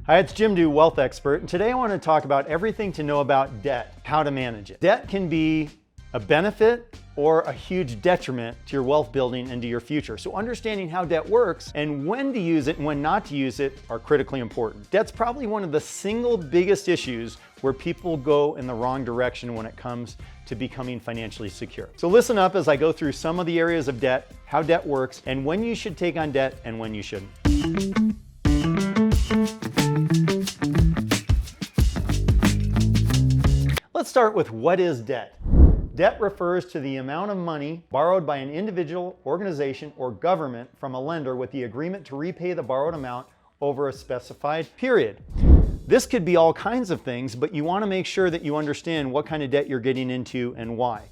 Hi, it's Jim Dew, Wealth Expert, and today I want to talk about everything to know about debt, how to manage it. Debt can be a benefit or a huge detriment to your wealth building and to your future. So understanding how debt works and when to use it and when not to use it are critically important. Debt's probably one of the single biggest issues where people go in the wrong direction when it comes to becoming financially secure. So listen up as I go through some of the areas of debt, how debt works, and when you should take on debt and when you shouldn't. Let's start with what is debt. Debt refers to the amount of money borrowed by an individual, organization, or government from a lender with the agreement to repay the borrowed amount over a specified period. This could be all kinds of things, but you want to make sure that you understand what kind of debt you're getting into and why.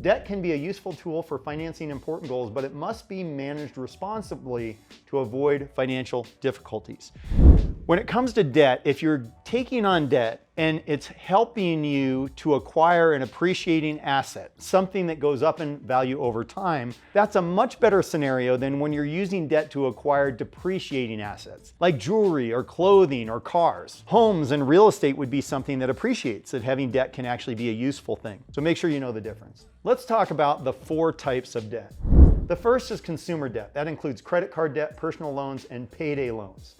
Debt can be a useful tool for financing important goals, but it must be managed responsibly to avoid financial difficulties. When it comes to debt, if you're taking on debt and it's helping you to acquire an appreciating asset, something that goes up in value over time, that's a much better scenario than when you're using debt to acquire depreciating assets, like jewelry or clothing or cars. Homes and real estate would be something that appreciates, that having debt can actually be a useful thing. So make sure you know the difference. Let's talk about the 4 types of debt. The first is consumer debt. That includes credit card debt, personal loans, and payday loans.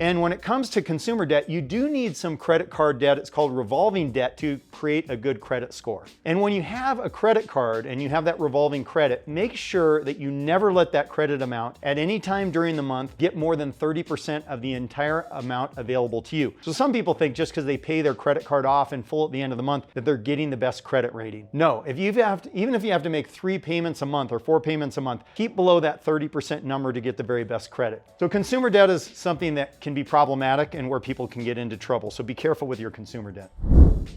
And when it comes to consumer debt, you do need some credit card debt. It's called revolving debt to create a good credit score. And when you have a credit card and you have that revolving credit, make sure that you never let that credit amount at any time during the month get more than 30% of the entire amount available to you. So some people think just because they pay their credit card off in full at the end of the month that they're getting the best credit rating. No, even if you have to make 3 payments a month or 4 payments a month, keep below that 30% number to get the very best credit. So consumer debt is something that can be problematic and where people can get into trouble. So be careful with your consumer debt.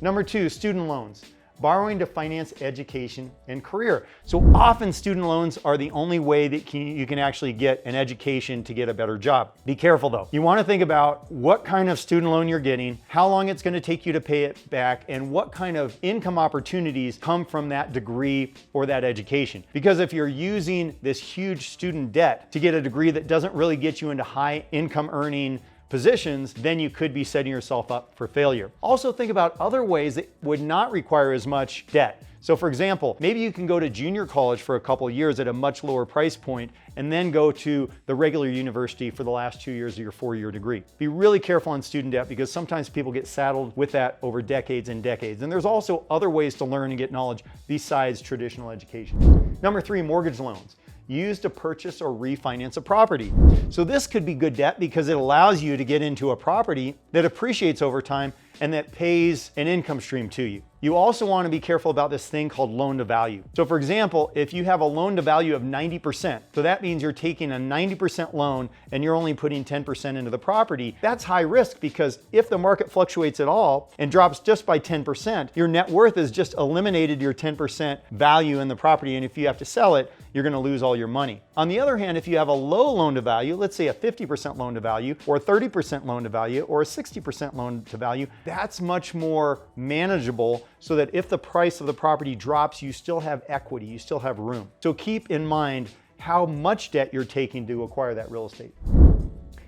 Number 2, student loans. Borrowing to finance education and career. So often student loans are the only way that you can actually get an education to get a better job. Be careful though. You want to think about what kind of student loan you're getting, how long it's going to take you to pay it back, and what kind of income opportunities come from that degree or that education. Because if you're using this huge student debt to get a degree that doesn't really get you into high income earning positions, then you could be setting yourself up for failure. Also think about other ways that would not require as much debt. So for example, maybe you can go to junior college for a couple of years at a much lower price point and then go to the regular university for the last 2 years of your 4-year degree. Be really careful on student debt because sometimes people get saddled with that over decades and decades. And there's also other ways to learn and get knowledge besides traditional education. Number 3, mortgage loans. Used to purchase or refinance a property. So this could be good debt because it allows you to get into a property that appreciates over time and that pays an income stream to you. You also want to be careful about this thing called loan to value. So for example, if you have a loan to value of 90%, so that means you're taking a 90% loan and you're only putting 10% into the property, that's high risk because if the market fluctuates at all and drops just by 10%, your net worth has just eliminated your 10% value in the property, and if you have to sell it, you're going to lose all your money. On the other hand, if you have a low loan to value, let's say a 50% loan to value or a 30% loan to value or a 60% loan to value, that's much more manageable so that if the price of the property drops, you still have equity, you still have room. So keep in mind how much debt you're taking to acquire that real estate.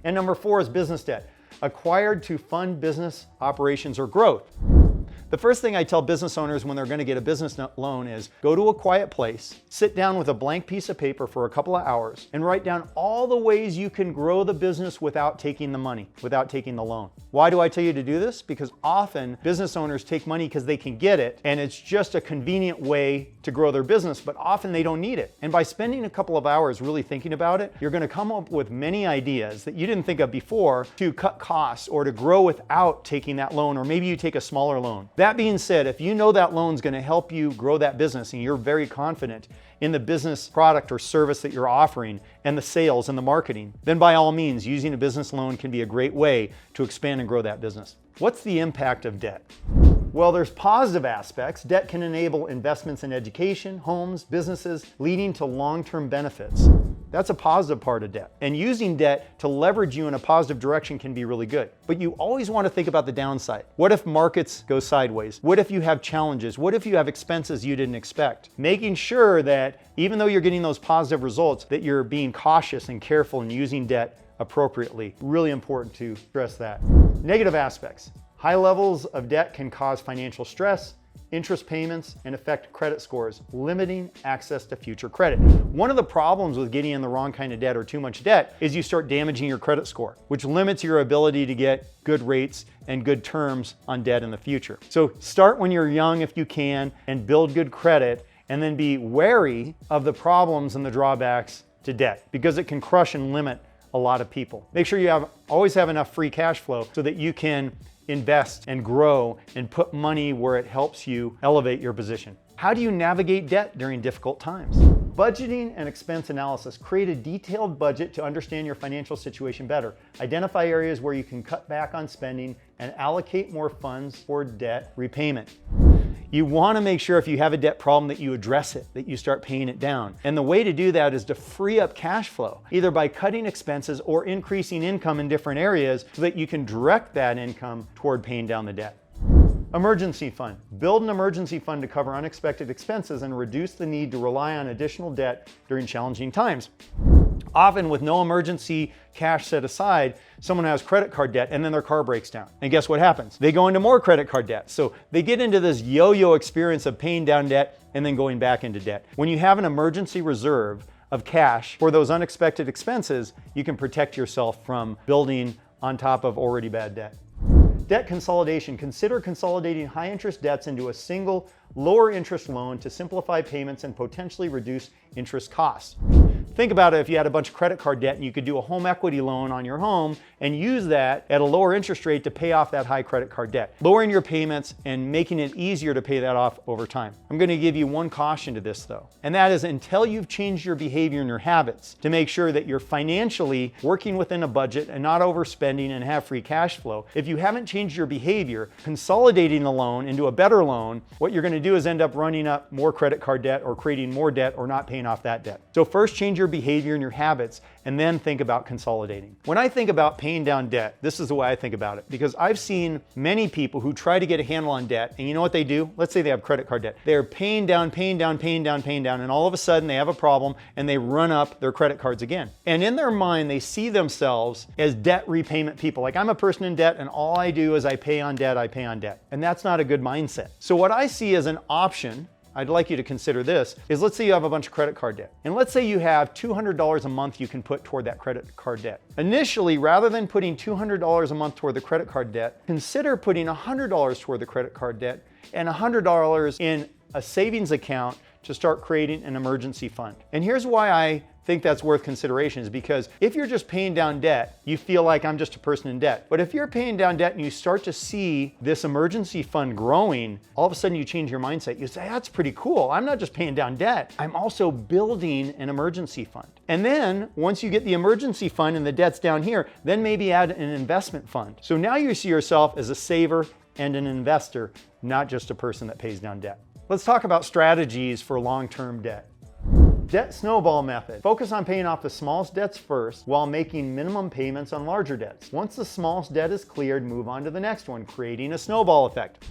And number 4 is business debt, acquired to fund business operations or growth. The first thing I tell business owners when they're going to get a business loan is go to a quiet place, sit down with a blank piece of paper for a couple of hours, and write down all the ways you can grow the business without taking the money, without taking the loan. Why do I tell you to do this? Because often business owners take money because they can get it, and it's just a convenient way to grow their business, but often they don't need it. And by spending a couple of hours really thinking about it, you're going to come up with many ideas that you didn't think of before to cut costs or to grow without taking that loan, or maybe you take a smaller loan. That being said, if you know that loan's going to help you grow that business and you're very confident in the business product or service that you're offering and the sales and the marketing, then by all means, using a business loan can be a great way to expand and grow that business. What's the impact of debt? Well, there's positive aspects. Debt can enable investments in education, homes, businesses, leading to long-term benefits. That's a positive part of debt. And using debt to leverage you in a positive direction can be really good. But you always want to think about the downside. What if markets go sideways? What if you have challenges? What if you have expenses you didn't expect? Making sure that even though you're getting those positive results, that you're being cautious and careful in using debt appropriately. Really important to stress that. Negative aspects. High levels of debt can cause financial stress, interest payments, and affect credit scores, limiting access to future credit. One of the problems with getting in the wrong kind of debt or too much debt is you start damaging your credit score, which limits your ability to get good rates and good terms on debt in the future. So start when you're young if you can and build good credit, and then be wary of the problems and the drawbacks to debt because it can crush and limit a lot of people. Make sure you always have enough free cash flow so that you can invest and grow and put money where it helps you elevate your position. How do you navigate debt during difficult times? Budgeting and expense analysis. Create a detailed budget to understand your financial situation better. Identify areas where you can cut back on spending and allocate more funds for debt repayment. You want to make sure if you have a debt problem that you address it, that you start paying it down. And the way to do that is to free up cash flow, either by cutting expenses or increasing income in different areas so that you can direct that income toward paying down the debt. Emergency fund. Build an emergency fund to cover unexpected expenses and reduce the need to rely on additional debt during challenging times. Often with no emergency cash set aside, someone has credit card debt and then their car breaks down. And guess what happens? They go into more credit card debt. So they get into this yo-yo experience of paying down debt and then going back into debt. When you have an emergency reserve of cash for those unexpected expenses, you can protect yourself from building on top of already bad debt. Debt consolidation. Consider consolidating high interest debts into a single lower interest loan to simplify payments and potentially reduce interest costs. Think about it if you had a bunch of credit card debt and you could do a home equity loan on your home and use that at a lower interest rate to pay off that high credit card debt, lowering your payments and making it easier to pay that off over time. I'm going to give you one caution to this though, and that is until you've changed your behavior and your habits to make sure that you're financially working within a budget and not overspending and have free cash flow. If you haven't changed your behavior, consolidating the loan into a better loan, what you're going to do is end up running up more credit card debt or creating more debt or not paying off that debt. So first change your behavior and your habits and then think about consolidating. When I think about paying down debt, this is the way I think about it because I've seen many people who try to get a handle on debt and you know what they do? Let's say they have credit card debt. They're paying down and all of a sudden they have a problem and they run up their credit cards again. And in their mind, they see themselves as debt repayment people. Like I'm a person in debt and all I do is I pay on debt. And that's not a good mindset. So what I see as an option, I'd like you to consider this, is let's say you have a bunch of credit card debt. And let's say you have $200 a month you can put toward that credit card debt. Initially, rather than putting $200 a month toward the credit card debt, consider putting $100 toward the credit card debt and $100 in a savings account to start creating an emergency fund. And here's why I think that's worth consideration is because if you're just paying down debt, you feel like I'm just a person in debt. But if you're paying down debt and you start to see this emergency fund growing, all of a sudden you change your mindset. You say, that's pretty cool. I'm not just paying down debt. I'm also building an emergency fund. And then once you get the emergency fund and the debt's down here, then maybe add an investment fund. So now you see yourself as a saver and an investor, not just a person that pays down debt. Let's talk about strategies for long-term debt. Debt snowball method. Focus on paying off the smallest debts first while making minimum payments on larger debts. Once the smallest debt is cleared, move on to the next one, creating a snowball effect.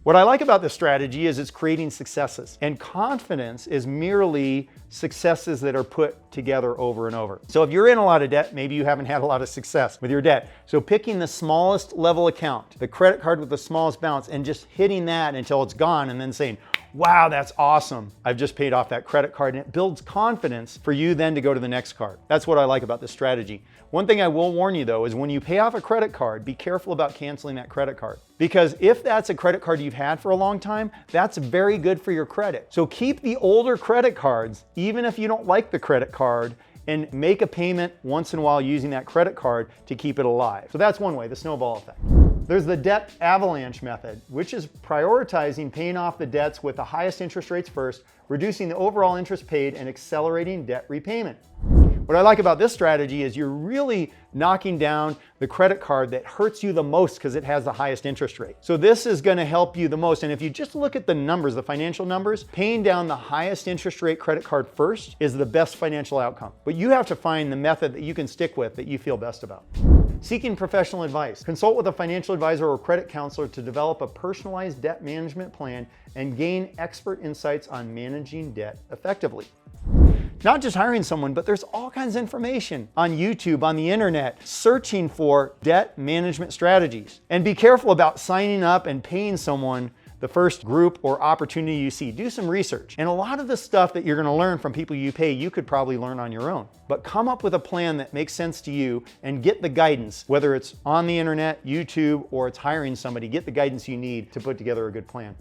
What I like about this strategy is it's creating successes, and confidence is merely successes that are put together over and over. So if you're in a lot of debt, maybe you haven't had a lot of success with your debt. So picking the smallest level account, the credit card with the smallest balance, and just hitting that until it's gone and then saying, wow, that's awesome. I've just paid off that credit card, and it builds confidence for you then to go to the next card. That's what I like about this strategy. One thing I will warn you though is when you pay off a credit card, be careful about canceling that credit card. Because if that's a credit card you've had for a long time, that's very good for your credit. So keep the older credit cards, even if you don't like the credit card, and make a payment once in a while using that credit card to keep it alive. So that's one way, the snowball effect. There's the debt avalanche method, which is prioritizing paying off the debts with the highest interest rates first, reducing the overall interest paid, and accelerating debt repayment. What I like about this strategy is you're really knocking down the credit card that hurts you the most because it has the highest interest rate. So this is going to help you the most. And if you just look at the numbers, the financial numbers, paying down the highest interest rate credit card first is the best financial outcome. But you have to find the method that you can stick with that you feel best about. Seeking professional advice. Consult with a financial advisor or credit counselor to develop a personalized debt management plan and gain expert insights on managing debt effectively. not just hiring someone, but there's all kinds of information on YouTube, on the internet, searching for debt management strategies. And be careful about signing up and paying someone the first group or opportunity you see. Do some research. And a lot of the stuff that you're gonna learn from people you pay, you could probably learn on your own. But come up with a plan that makes sense to you and get the guidance, whether it's on the internet, YouTube, or it's hiring somebody, get the guidance you need to put together a good plan.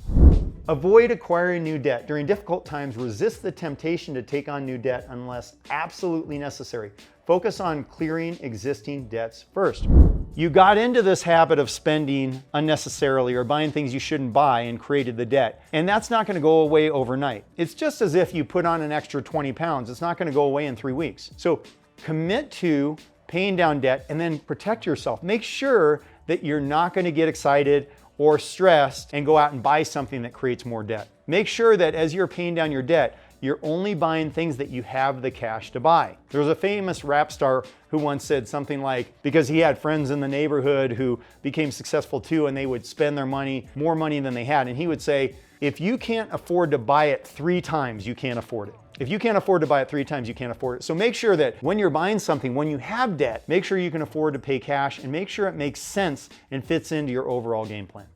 Avoid acquiring new debt. During difficult times, resist the temptation to take on new debt unless absolutely necessary. Focus on clearing existing debts first. You got into this habit of spending unnecessarily or buying things you shouldn't buy and created the debt. And that's not gonna go away overnight. It's just as if you put on an extra 20 pounds. It's not gonna go away in 3 weeks. So commit to paying down debt and then protect yourself. Make sure that you're not gonna get excited or stressed and go out and buy something that creates more debt. Make sure that as you're paying down your debt, you're only buying things that you have the cash to buy. There was a famous rap star who once said something like, because he had friends in the neighborhood who became successful too, and they would spend their money, more money than they had. And he would say, if you can't afford to buy it 3 times, you can't afford it. If you can't afford to buy it 3 times, you can't afford it. So make sure that when you're buying something, when you have debt, make sure you can afford to pay cash and make sure it makes sense and fits into your overall game plan.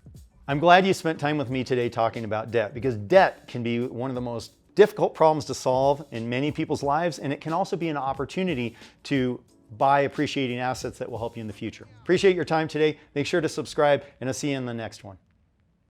I'm glad you spent time with me today talking about debt, because debt can be one of the most difficult problems to solve in many people's lives, and it can also be an opportunity to buy appreciating assets that will help you in the future. Appreciate your time today. Make sure to subscribe, and I'll see you in the next one.